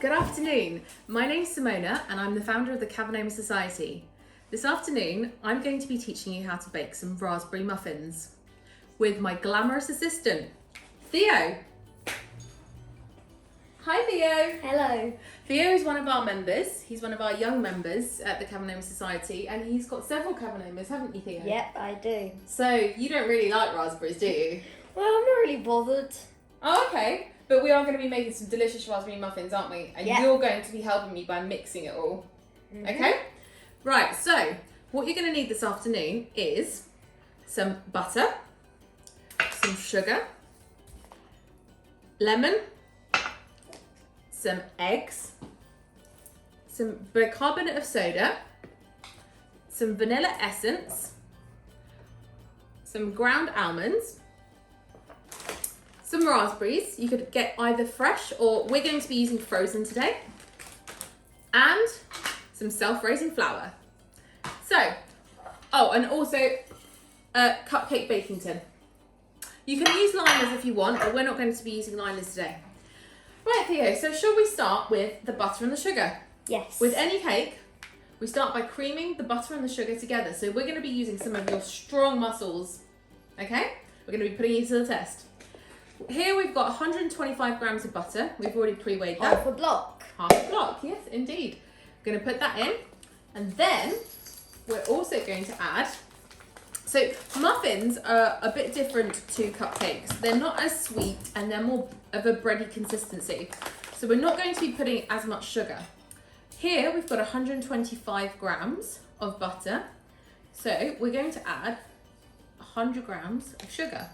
Good afternoon. My name's Simona and I'm the founder of the Cavernoma Society. This afternoon, I'm going to be teaching you how to bake some raspberry muffins with my glamorous assistant, Theo. Hi, Theo. Hello. Theo is one of our members. He's one of our young members at the Cavernoma Society, and he's got several Cavernomas, haven't you, Theo? Yep, I do. So, you don't really like raspberries, do you? Well, I'm not really bothered. Oh, okay. But we are going to be making some delicious raspberry muffins, aren't we? And you're going to be helping me by mixing it all. Okay? Right, so what you're going to need this afternoon is some butter, some sugar, lemon, some eggs, some bicarbonate of soda, some vanilla essence, some ground almonds, some raspberries. You could get either fresh or we're going to be using frozen today, and some self-raising flour. So, oh, and also a cupcake baking tin. You can use liners if you want, but we're not going to be using liners today. Right, Theo, so shall we start with the butter and the sugar? Yes. With any cake, we start by creaming the butter and the sugar together. So we're going to be using some of your strong muscles, okay? We're going to be putting you to the test. Here we've got 125 grams of butter. We've already pre-weighed that. Half a block. Half a block, yes, indeed. We're going to put that in. And then we're also going to add... So muffins are a bit different to cupcakes. They're not as sweet and they're more of a bready consistency. So we're not going to be putting as much sugar. Here we've got 125 grams of butter. So we're going to add 100 grams of sugar.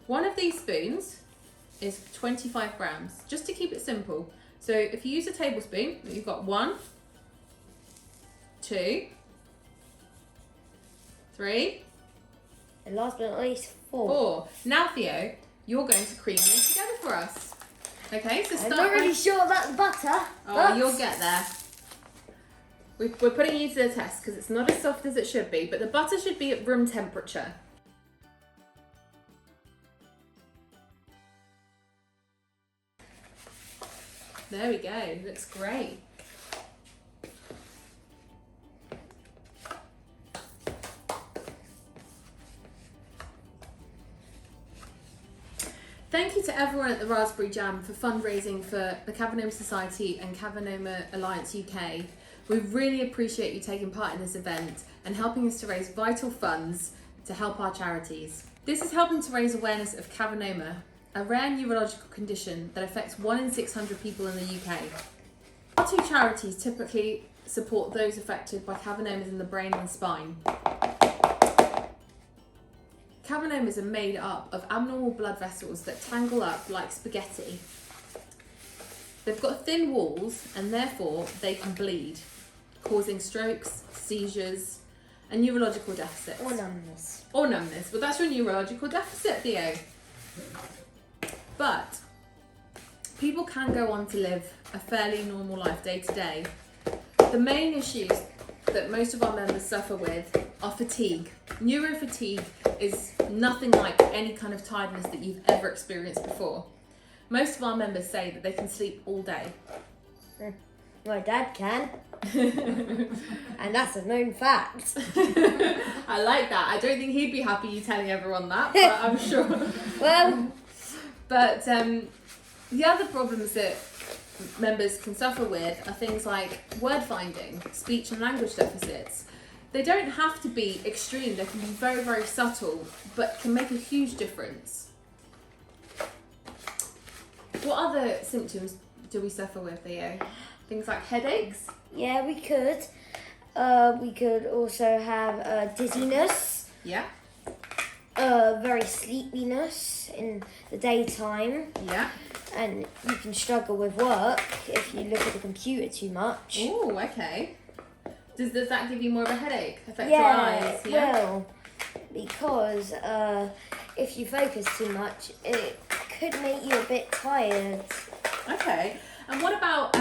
One of these spoons is 25 grams, just to keep it simple. So if you use a tablespoon, you've got 1, 2, 3, And last but not least, 4. 4. Now, Theo, you're going to cream these together for us. Okay, so I'm start not really by... sure about the butter. Oh, but you'll get there. We're putting you to the test because it's not as soft as it should be, but the butter should be at room temperature. There we go, looks great. Thank you to everyone at the Raspberry Jam for fundraising for the Cavernoma Society and Cavernoma Alliance UK. We really appreciate you taking part in this event and helping us to raise vital funds to help our charities. This is helping to raise awareness of Cavernoma, a rare neurological condition that affects 1 in 600 people in the UK. Our two charities typically support those affected by cavernomas in the brain and spine. Cavernomas are made up of abnormal blood vessels that tangle up like spaghetti. They've got thin walls and therefore they can bleed, causing strokes, seizures, and neurological deficits. Or numbness. Or numbness. Well, that's your neurological deficit, Theo. But people can go on to live a fairly normal life day to day. The main issues that most of our members suffer with are fatigue. Neurofatigue is nothing like any kind of tiredness that you've ever experienced before. Most of our members say that they can sleep all day. My dad can. And that's a known fact. I like that. I don't think he'd be happy you telling everyone that, but I'm sure. Well, But the other problems that members can suffer with are things like word finding, speech and language deficits. They don't have to be extreme, they can be very, very subtle, but can make a huge difference. What other symptoms do we suffer with, Theo? Things like headaches? yeah, we could. We could also have dizziness. Yeah. Very sleepiness in the daytime. Yeah. And you can struggle with work if you look at the computer too much. Oh, okay. Does that give you more of a headache? Affect your eyes? Yeah, well, because if you focus too much, it could make you a bit tired. Okay. And what about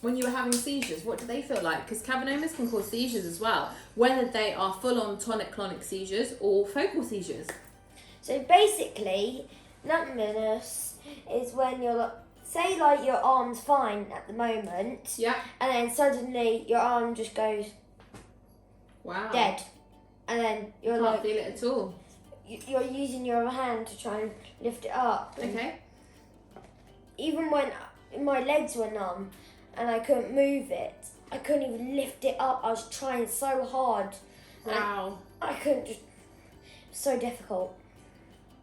when you were having seizures? What do they feel like? Because cavernomas can cause seizures as well, whether they are full-on tonic-clonic seizures or focal seizures. So basically, numbness is when your say like your arm's fine at the moment. Yeah. And then suddenly your arm just goes dead. And then you're Can't like... feel it at all. You're using your hand to try and lift it up. Okay. Even when my legs were numb and I couldn't move it, I couldn't even lift it up. I was trying so hard. Wow. I couldn't just... So difficult.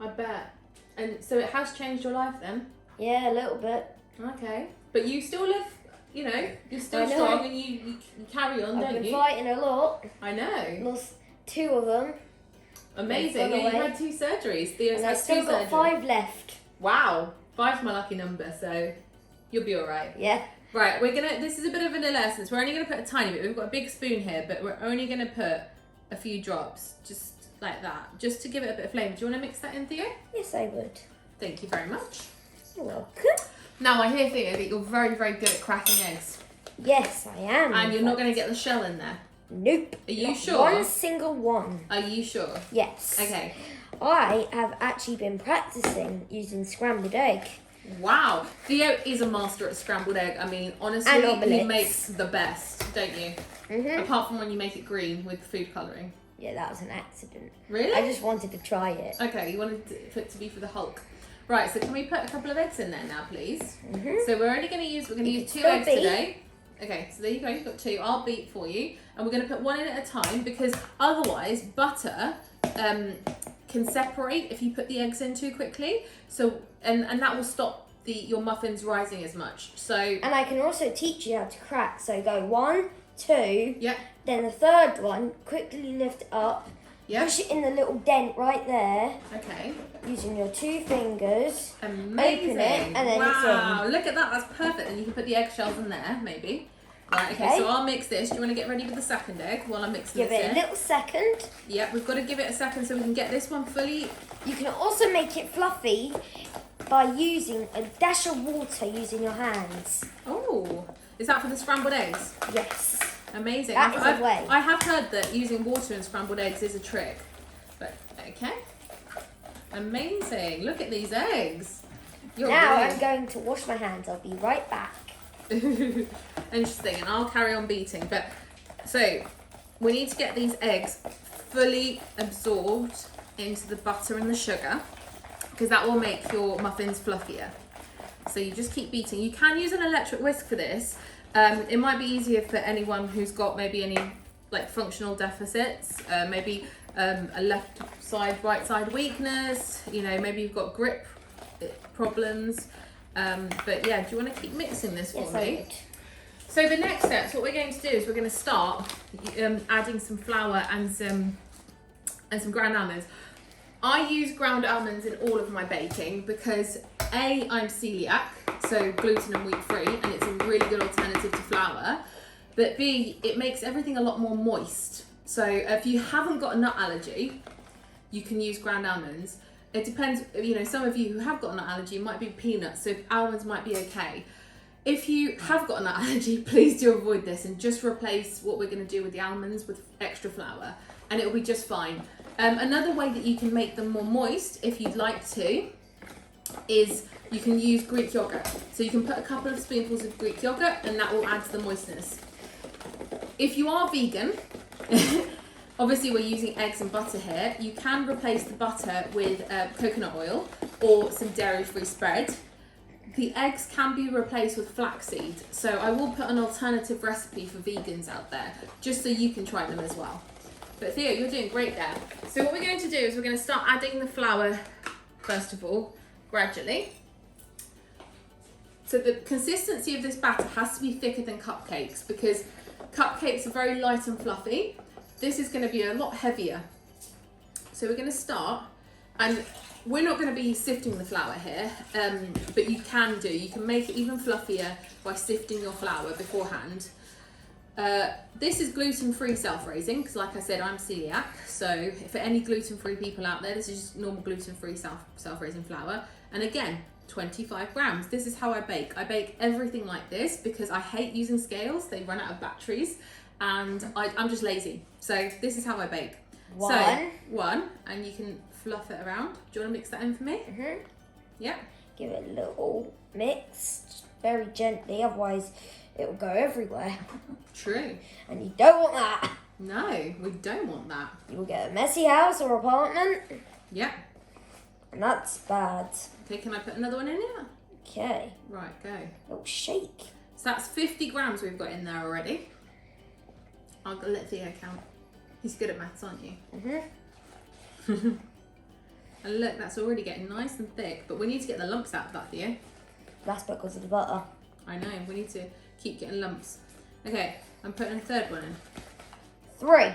I bet. And so it has changed your life then? Yeah, a little bit. Okay. But you still live, you know, you're still I know. strong and you carry on, I've don't been you? fighting a lot. I know. Lost 2 of them. Amazing. They've Yeah, gone you away. had 2 surgeries. Theo's And I had 2 still got surgeries. 5 left. Wow. 5's my lucky number, so you'll be alright. Yeah. Right, this is a bit of vanilla essence. We're only going to put a tiny bit. We've got a big spoon here, but we're only going to put a few drops, just like that, just to give it a bit of flavour. Do you want to mix that in, Theo? Yes, I would. Thank you very much. You're welcome. Now, I hear, Theo, that you're very, very good at cracking eggs. Yes, I am. And you're not going to get the shell in there. Nope. Are you Not sure? One single one. Are you sure? Yes. Okay. I have actually been practicing using scrambled egg. Wow. Theo is a master at scrambled egg. I mean, honestly, And he omelettes. makes the best, don't you? Mhm. Apart from when you make it green with food colouring. Yeah, that was an accident. Really? I just wanted to try it. Okay, you wanted it to be for the Hulk. Right, so can we put a couple of eggs in there now, please? Mhm. So we're going to use 2 still eggs beat. today. Okay, so there you go, you've got 2. I'll beat for you. And we're going to put 1 in at a time because otherwise butter can separate if you put the eggs in too quickly. So and that will stop your muffins rising as much. So And I can also teach you how to crack. So go 1, 2. yeah, Then the third one, quickly lift it up. yeah. Push it in the little dent right there. Okay. Using your 2 fingers. Amazing. Open it and then it's wow, look at that, that's perfect. And you can put the eggshells in there, maybe. Right, okay, so I'll mix this. Do you want to get ready with the second egg while I'm mixing Give this it in? a little second. Yeah, we've got to give it a second so we can get this one fully. You can also make it fluffy by using a dash of water using your hands. Oh, is that for the scrambled eggs? Yes. Amazing. That is a way. I have heard that using water in scrambled eggs is a trick. But, okay. Amazing. Look at these eggs. Now really- I'm going to wash my hands. I'll be right back. Interesting, and I'll carry on beating. But so we need to get these eggs fully absorbed into the butter and the sugar because that will make your muffins fluffier. So you just keep beating. You can use an electric whisk for this. It might be easier for anyone who's got maybe any like functional deficits, maybe a left side, right side weakness. You know, maybe you've got grip problems. But yeah, do you want to keep mixing this for Yes, me? I would. So the next steps, what we're going to do is we're going to start adding some flour and some ground almonds. I use ground almonds in all of my baking because A, I'm celiac, so gluten and wheat free, and it's a really good alternative to flour. But B, it makes everything a lot more moist. So if you haven't got a nut allergy, you can use ground almonds. It depends, you know, some of you who have got a nut allergy, it might be peanuts, so almonds might be okay. If you have got a nut allergy, please do avoid this and just replace what we're going to do with the almonds with extra flour and it'll be just fine. Another way that you can make them more moist, if you'd like to, is you can use Greek yogurt. So you can put a couple of spoonfuls of Greek yogurt and that will add to the moistness. If you are vegan, obviously we're using eggs and butter here. You can replace the butter with coconut oil or some dairy-free spread. The eggs can be replaced with flaxseed. So I will put an alternative recipe for vegans out there, just so you can try them as well. But Theo, you're doing great there. So what we're going to do is we're going to start adding the flour, first of all, gradually. So the consistency of this batter has to be thicker than cupcakes because cupcakes are very light and fluffy. This is going to be a lot heavier. So we're going to start, and we're not going to be sifting the flour here, but you can make it even fluffier by sifting your flour beforehand. This is gluten-free self-raising because like I said, I'm celiac. So for any gluten-free people out there, this is just normal gluten-free self-raising flour. And again, 25 grams. This is how I bake. I bake everything like this because I hate using scales. They run out of batteries and I'm just lazy. So this is how I bake. One. So, 1, and you can fluff it around. Do you want to mix that in for me? Mhm. Yeah. Give it a little mix, just very gently, otherwise it will go everywhere. True. And you don't want that. No, we don't want that. You'll get a messy house or apartment. Yeah. And that's bad. Okay, can I put another one in here? Okay. Right, go. Little shake. So that's 50 grams we've got in there already. I'll let Theo count. He's good at maths, aren't you? Mm-hmm. And look, that's already getting nice and thick, but we need to get the lumps out of that, Theo. That's because of the butter. I know, we need to keep getting lumps. Okay, I'm putting a third one in. 3.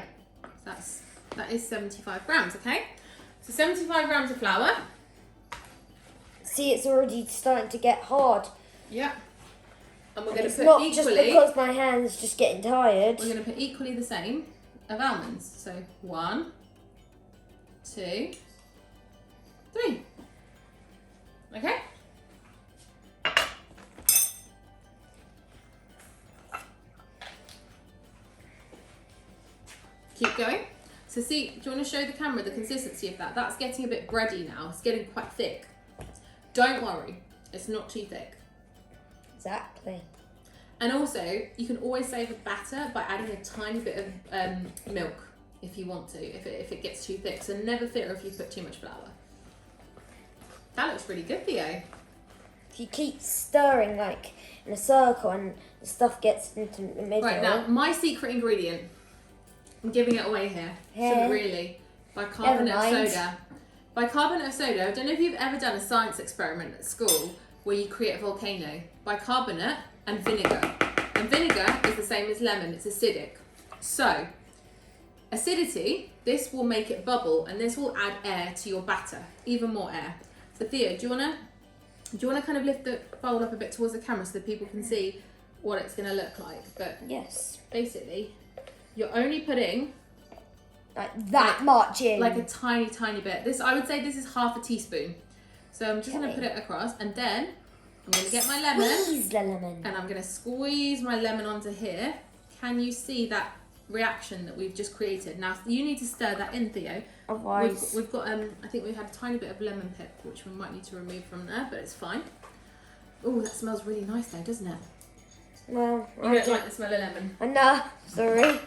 That is 75 grams, okay? So 75 grams of flour. See, it's already starting to get hard. Yeah. And we're And going it's to put not equally... just because my hand's just getting tired. We're going to put equally the same of almonds. So 1, 2, 3. Okay? Keep going. So see, do you want to show the camera the consistency of that? That's getting a bit bready now. It's getting quite thick. Don't worry, it's not too thick. Exactly. And also, you can always save a batter by adding a tiny bit of milk if you want to, if it gets too thick. So never fear if you put too much flour. That looks really good, Theo. If you keep stirring like in a circle and the stuff gets into the middle. Right, now, my secret ingredient. I'm giving it away here. Shouldn't really. Bicarbonate of mind. soda. Bicarbonate of soda, I don't know if you've ever done a science experiment at school where you create a volcano. Bicarbonate and vinegar. And vinegar is the same as lemon, it's acidic. So, acidity, this will make it bubble and this will add air to your batter, even more air. So Theo, do you wanna kind of lift the bowl up a bit towards the camera so that people can see what it's gonna look like? But yes, basically, you're only putting like that much in. like a tiny, tiny bit. I would say this is half a teaspoon. So I'm just gonna Okay. put it across and then I'm gonna get my lemon. Squeeze the lemon. And I'm gonna squeeze my lemon onto here. Can you see that reaction that we've just created? Now you need to stir that in, Theo. Otherwise, We've got I think we had a tiny bit of lemon pip, which we might need to remove from there, but it's fine. Oh, that smells really nice though, doesn't it? well, You don't like the smell of lemon. Nah, sorry.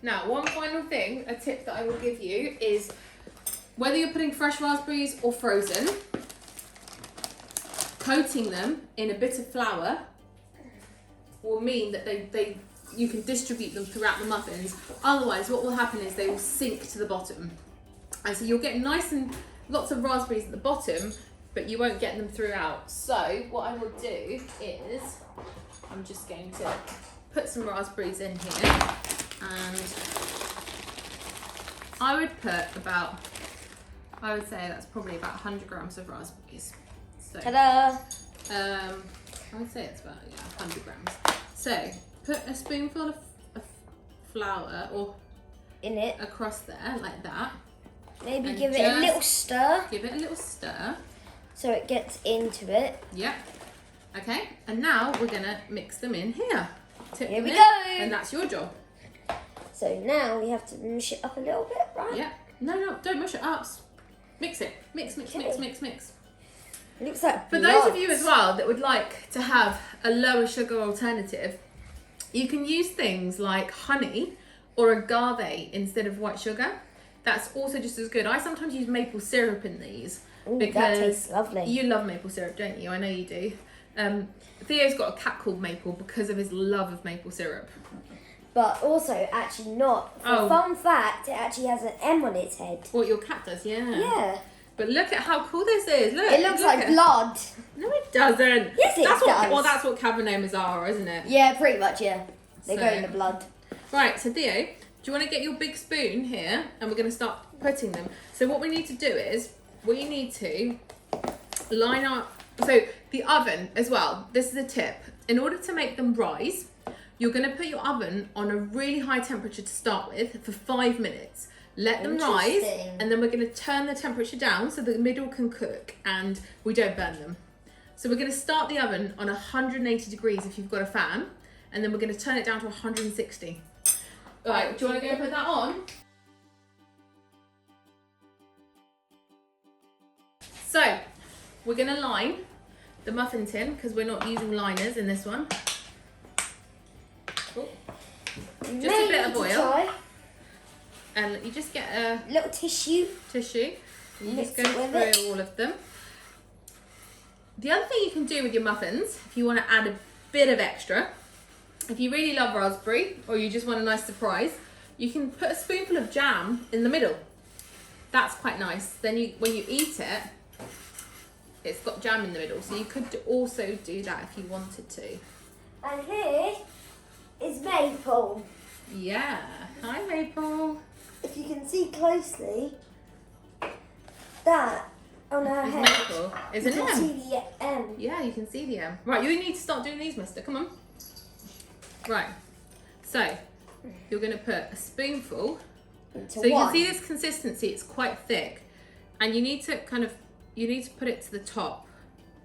Now, one final thing, a tip that I will give you is whether you're putting fresh raspberries or frozen, coating them in a bit of flour will mean that you can distribute them throughout the muffins. Otherwise, what will happen is they will sink to the bottom. And so you'll get nice and lots of raspberries at the bottom, but you won't get them throughout. So what I will do is, I'm just going to put some raspberries in here. And I would put I would say that's probably about 100 grams of raspberries. So, Ta-da! I would say it's about 100 grams. So put a spoonful of flour or In it. across there like that. Maybe And give it a just little stir Give it a little stir. so it gets into it. Yep. Okay. And now we're gonna mix them in here. Tip Here them we in, go. And that's your job. So now we have to mush it up a little bit, right? Yeah. No, don't mush it up. Mix it. Mix. Okay. Looks like For those of you as well that would like to have a lower sugar alternative, you can use things like honey or agave instead of white sugar. That's also just as good. I sometimes use maple syrup in these. Ooh, because that tastes lovely. You love maple syrup, don't you? I know you do. Theo's got a cat called Maple because of his love of maple syrup. But also, actually not. Oh. Fun fact, it actually has an M on its head. What your cat does, yeah. Yeah. But look at how cool this is. Look. It looks look like at- blood. No, it doesn't. Yes, it that's does. Well, that's what Cavernomas are, isn't it? Yeah, pretty much, yeah. They go So- in the blood. Right, so Theo, do you want to get your big spoon here and we're going to start putting them. So what we need to do is we need to line up. So the oven as well, this is a tip. In order to make them rise, you're going to put your oven on a really high temperature to start with for 5 minutes. Let them rise Interesting. and then we're going to turn the temperature down so the middle can cook and we don't burn them. So we're going to start the oven on 180 degrees if you've got a fan, and then we're going to turn it down to 160. All right, do you want to go and put that on? So, we're gonna line the muffin tin because we're not using liners in this one. Oh. Just a bit of oil. And you just get a little tissue. You just go through all of them. The other thing you can do with your muffins, if you want to add a bit of extra, if you really love raspberry or you just want a nice surprise, you can put a spoonful of jam in the middle. That's quite nice. Then when you eat it, it's got jam in the middle. So you could also do that if you wanted to. And here is Maple. Yeah. Hi, Maple. If you can see closely, that on her head. Maple. Isn't it? You can see the M. Yeah, you can see the M. Right, you need to start doing these, mister. Come on. Right. So, you're going to put a spoonful. So you can see this consistency, it's quite thick. And you need to put it to the top.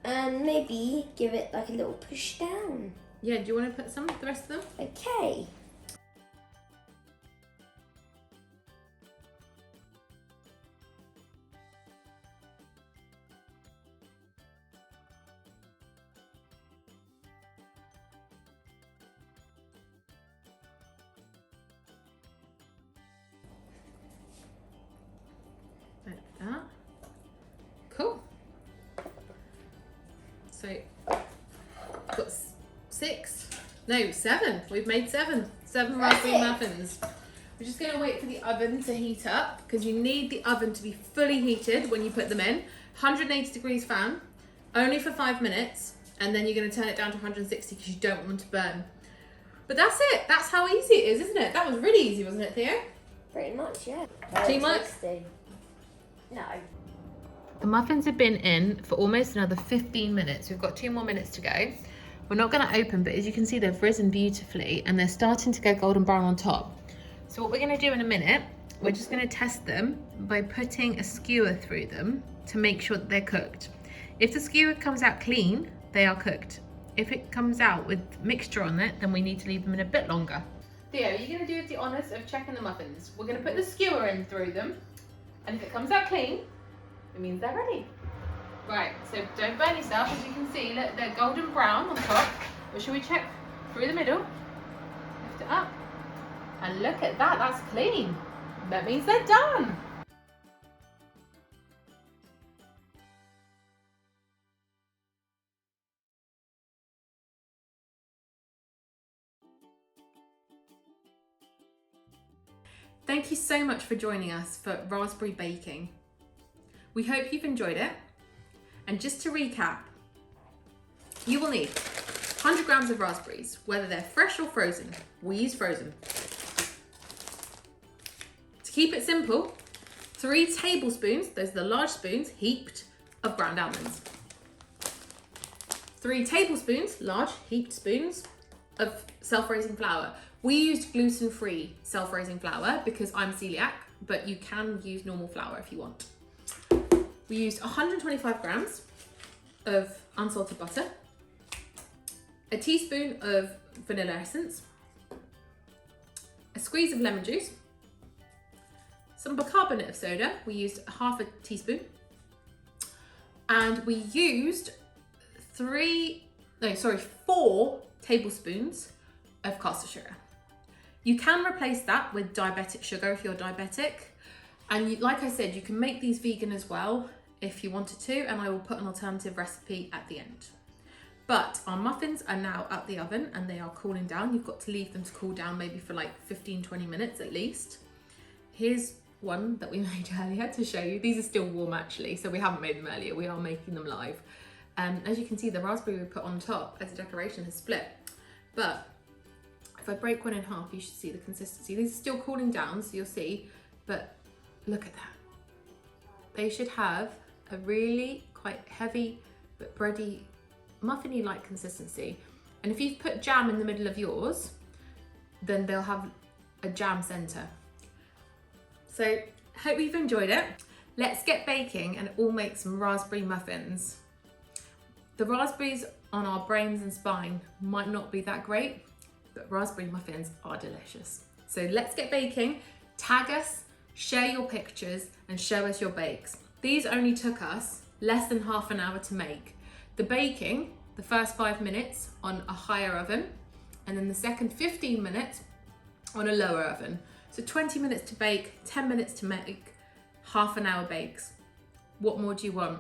And maybe give it like a little push down. Yeah, do you want to put some, the rest of them? Okay. Like that. Cool. So, got 7. We've made 7 raspberry muffins. We're just going to wait for the oven to heat up because you need the oven to be fully heated when you put them in. 180 degrees fan, only for 5 minutes, and then you're going to turn it down to 160 because you don't want them to burn. But that's it. That's how easy it is, isn't it? That was really easy, wasn't it, Theo? Pretty much, yeah. Teamwork? No. The muffins have been in for almost another 15 minutes. We've got 2 more minutes to go. We're not going to open, but as you can see, they've risen beautifully and they're starting to go golden brown on top. So what we're going to do in a minute, we're just going to test them by putting a skewer through them to make sure that they're cooked. If the skewer comes out clean, they are cooked. If it comes out with mixture on it, then we need to leave them in a bit longer. Theo, are you going to do us the honours of checking the muffins? We're going to put the skewer in through them, and if it comes out clean, it means they're ready. Right, so don't burn yourself. As you can see, look, they're golden brown on top. But shall we check through the middle? Lift it up. And look at that, that's clean. That means they're done. Thank you so much for joining us for raspberry baking. We hope you've enjoyed it. And just to recap, you will need 100 grams of raspberries, whether they're fresh or frozen. We use frozen. To keep it simple, 3 tablespoons, those are the large spoons, heaped, of ground almonds. 3 tablespoons, large heaped spoons, of self-raising flour. We used gluten-free self-raising flour because I'm celiac, but you can use normal flour if you want. We used 125 grams of unsalted butter, a teaspoon of vanilla essence, a squeeze of lemon juice, some bicarbonate of soda. We used half a teaspoon, and we used 4 tablespoons of caster sugar. You can replace that with diabetic sugar if you're diabetic. And like I said, you can make these vegan as well if you wanted to, and I will put an alternative recipe at the end. But our muffins are now out the oven and they are cooling down. You've got to leave them to cool down maybe for like 15-20 minutes at least. Here's one that we made earlier to show you. These are still warm actually, so we haven't made them earlier. We are making them live. As you can see, the raspberry we put on top as a decoration has split. But if I break one in half, you should see the consistency. These are still cooling down, so you'll see, but look at that. They should have a really quite heavy but bready, muffiny like consistency. And if you've put jam in the middle of yours, then they'll have a jam center. So hope you've enjoyed it. Let's get baking and all make some raspberry muffins. The raspberries on our brains and spine might not be that great, but raspberry muffins are delicious. So let's get baking. Tag us, share your pictures, and show us your bakes. These only took us less than half an hour to make. The baking, the first 5 minutes on a higher oven, and then the second 15 minutes on a lower oven. So 20 minutes to bake, 10 minutes to make, half an hour bakes. What more do you want?